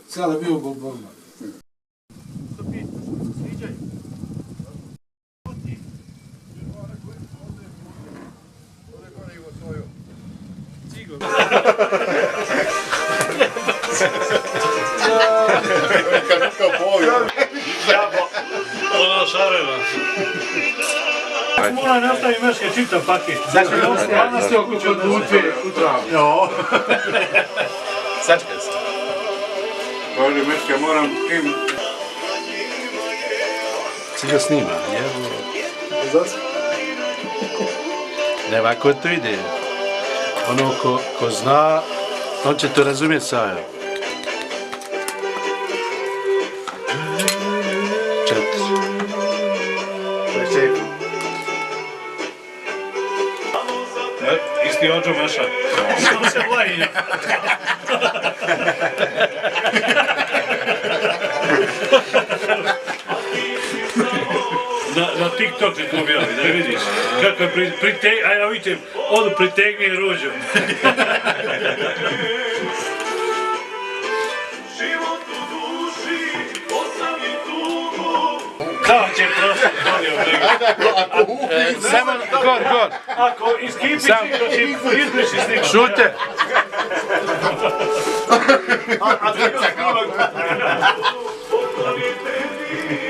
Sada bio Boborma. Ono šareva. Mora ne ostavi meške čitav paket. Zašto je ovo stvarnosti oko kod Lutve u travu? Jo. Sačkaj se. Kaže meške, moram tim... Si ga snima, jevo. Ne, ovako to ide. Ono ko zna, on će to razumjeti Sajo. 4. Isti ođo meša. Samo se vlaji. Na TikTok se to objavi, da vidiš. Kako je pritegni, ajde vidite, odu pritegni ruđu. Kao će prosto donio brigu. Samo gor. Ako iskipiš, to će izbriši sliku. Šute.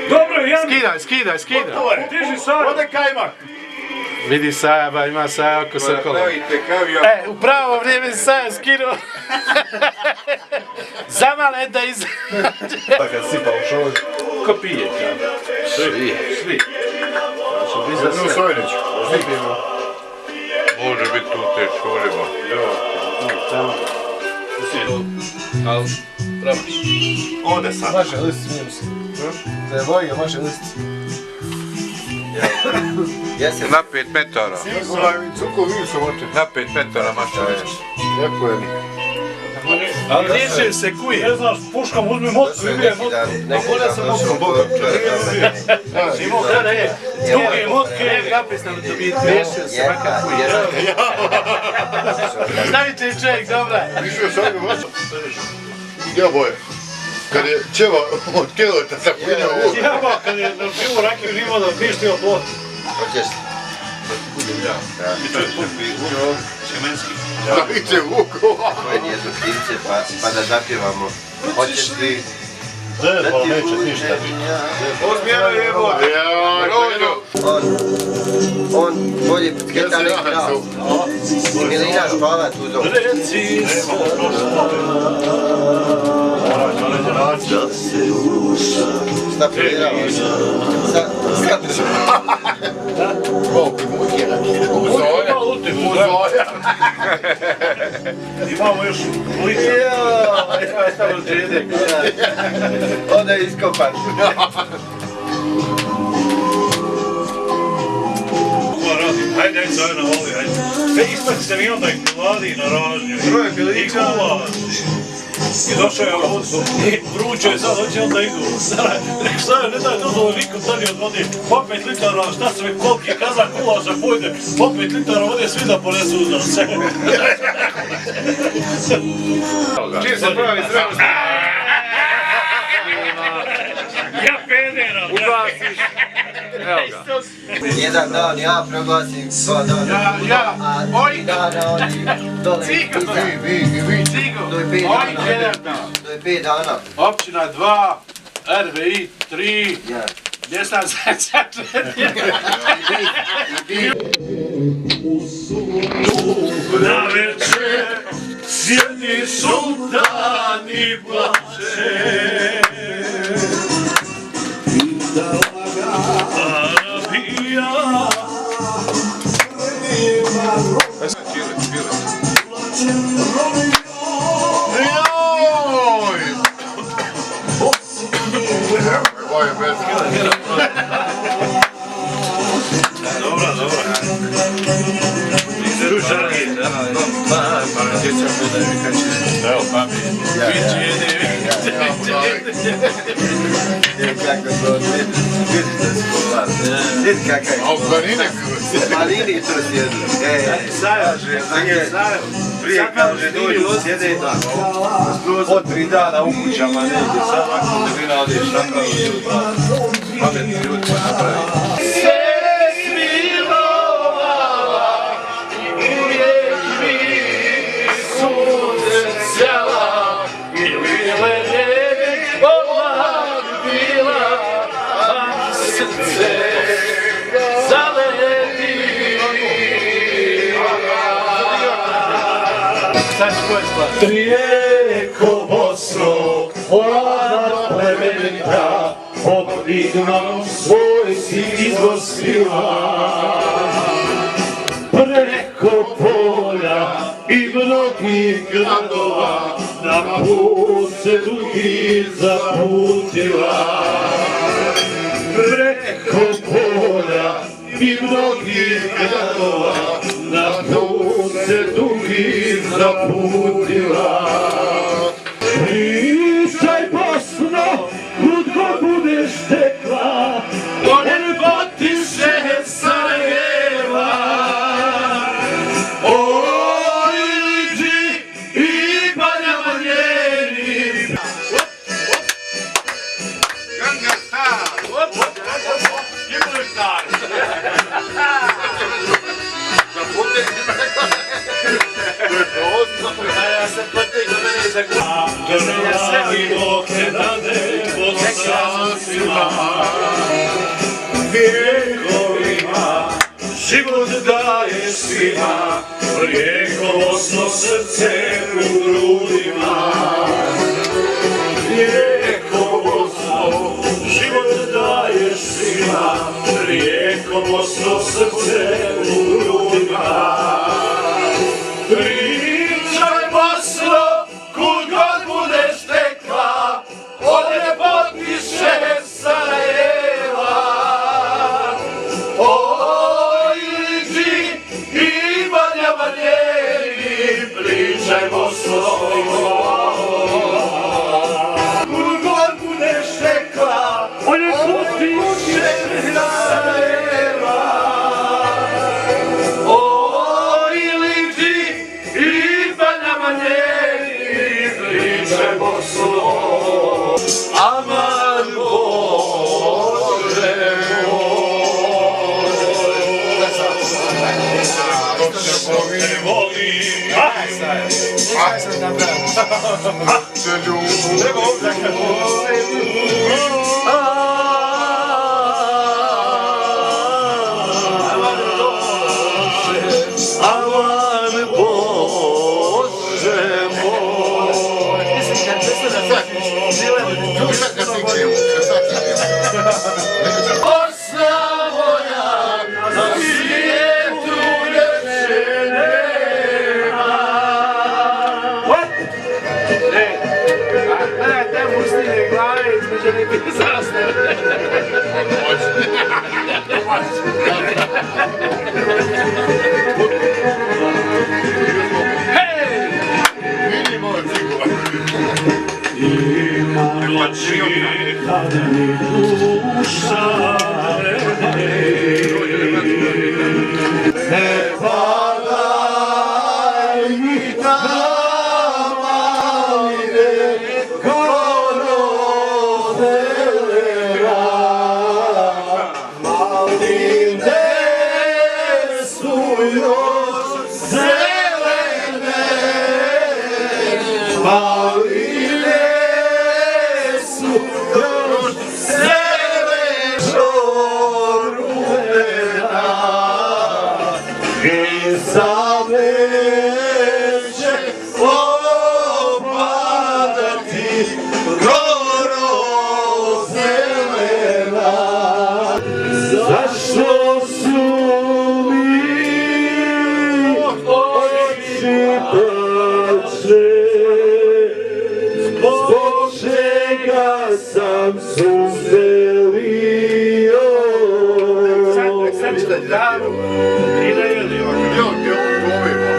Dobro, Jan. Skidaj. Diži Saja. Ode kajmak! Vidi Saja, ba ima Saja oko sokola. Stavite kavija. U pravo vrijeme si Saja skinuo. Zamale da izađe. Pa kad sipa u šolju. Ko pije? Svi. Jednu Sojniću. Snipimo. Može biti tu te šoljeva. Ali, praviš. Ode sad. Maše list, smijem se. Za Vojga maše list. Na 5 metara. Cuko visu oče. Na 5 metara maša već. Lijepo je. Ali neće se kuje. Ne znaš, puškom uzmi motku, ubije motku. Ne bolje sam motku. Simo kada je, druge motke. Kapisno da bi rešio se makar kuje. Stavite i čovjek, dobra. Više sad mi maša. Ja boje. Kad je čeva od keleta sa punja u ovu. Jeba, kad je pivo rakiju nima da piješ ti oplot. Hoćeš? I to je pupi, šemenski. Zaviće vukova. Pojedi jedno pivce pa da zapjevamo. Hoćeš li? Pa neće ništa biti. Ozmjeno je vode. Rođo. On bolje sketa nek krao. Milina špala tu dok. Reci se. Šta prirao? Šta prirao? Ovo primutjera. Uzoja. Uzoja. Imamo još lica. Joj, stavno džedek. Onda je iskopan. Hajde, ajde Sajo na voli, hajde. Ispati se mi onda i vladi na ražnju. I kulazi. I došao je u vodu. Vruće je sad, hoće onda idu. Rekao Sajo, ne daj dozvolu nikom dalje od vode. Po 5 litara, šta se mi koliki kazak kulaža pojde. Po 5 litara vode svi da ponesu uz nos. Čim se pravi zdravost? Ja pedera. Uglasiš. Evo ga. Jedan dan ja proglasim, 2 dana Ja. Oj. dana oni dole. Cigo. Vi. Cigo. To je 5 Oj, dana. jedan dan. To je 5 dana. Općina 2, RVI 3, Ja. mjesna zajednica 4. Na večer sjedi sultan i plače. Arabija. Ovo je bez Dobra. Slušaj. Djeca gledaju kad će... Evo, papi. Vići jede. Kako to, vidi da si pogleda. Vidi kakav je. A u planine Planini to sjedli. Prije kaže dođu sjede po 3 dana u kućama, ne ide sad nakon da vi radiš tako pametni ljudi pa napravi. Rijeko Bosno, hladna plemenita, podignom svoj si izgostila. Preko polja i mnogih gradova, na put se dugi zaputila. Preko polja i mnogih gradova, na put se dugi zaputila. Pričaj Bosno, kud god budeš tekla, o ljepotiše Sarajeva. O Iliđi i Banja Manjeni. Ganga Star! Gimler Star! Ja sam potegao mene za glavu. Dragi Bog te dade bosancima, vjekovima život daje svima, rijeko Bosno srce u grudima. Rijeko Bosno život daje svima, rijeko Bosno srce u grudima. Pričaj Bosno, kud god budeš tekla, od ljepotiše Sarajeva. O Iliđi i Banja Manjeni, pričaj Bosno. Kud god budeš tekla, od ljepotiše Sarajeva. Aman Bože moj, te volim. Aman Bože moj. Bosna moja, na svijetu ljepše nema. Gledajte mu stigne glave između nekih zastave. Noći kada mi duša ne padaj mi tamo ide kolo zelera, malim desu još zelene, malim sam suzelio. Sad ću da ti dam. I da jeli ovako. Ja, gdje on povima?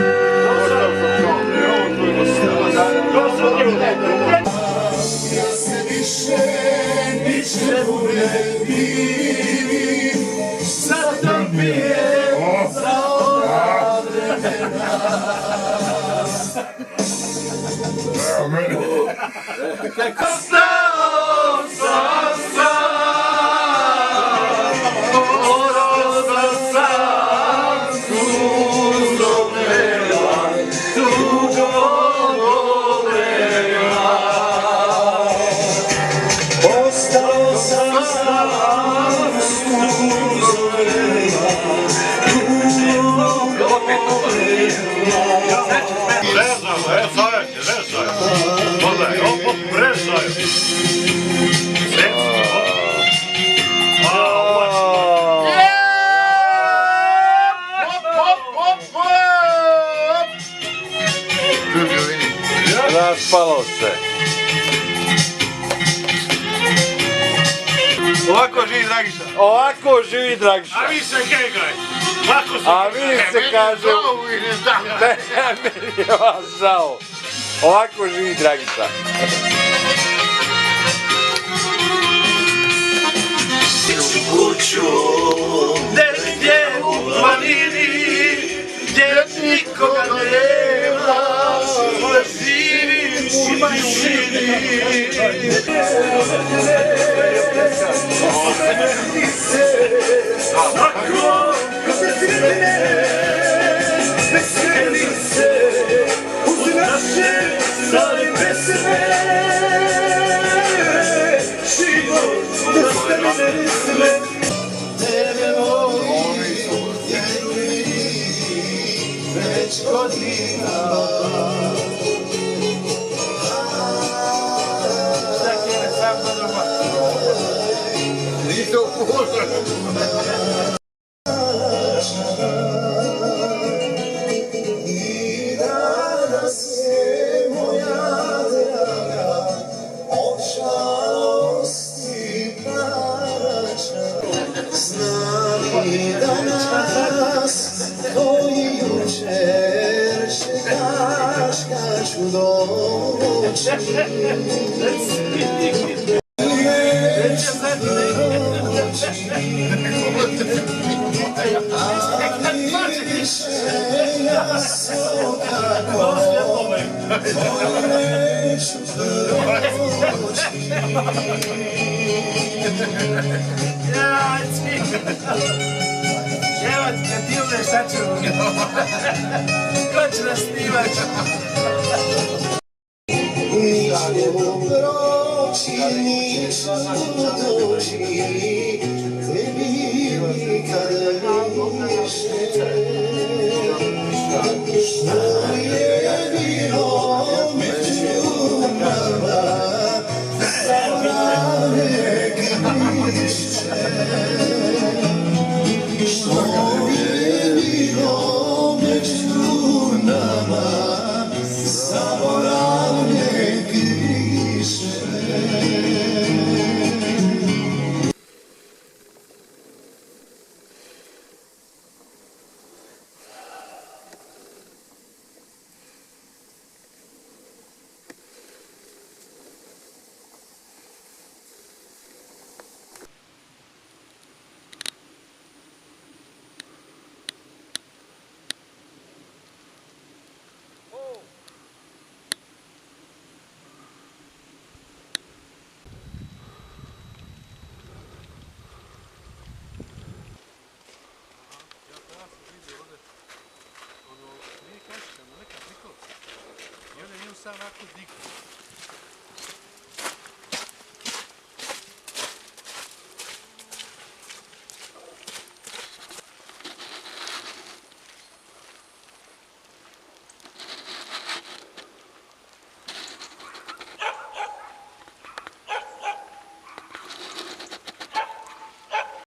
Raspalo se. Ovako živi Dragiša. Ovako živi Dragiša. A vi se gegaj. Lako se A vi se kažu... Ne, meni je vas žao. Ovako živi Dragiša. kuću, gdje u planini, gdje nikoga nema, živim u tišini. Tako veseli se uz naše stare pesme, život dostane sve. Tebe volim već godina. Evo ti kad ti umreš, šta ću mu? Ko će nas snimaš? Nikde mu proći, niču doći, tebi nikada više. Što je bilo među nama, sada nek više. Što je bilo među nama, zaborav nek više. Sam ovako digao.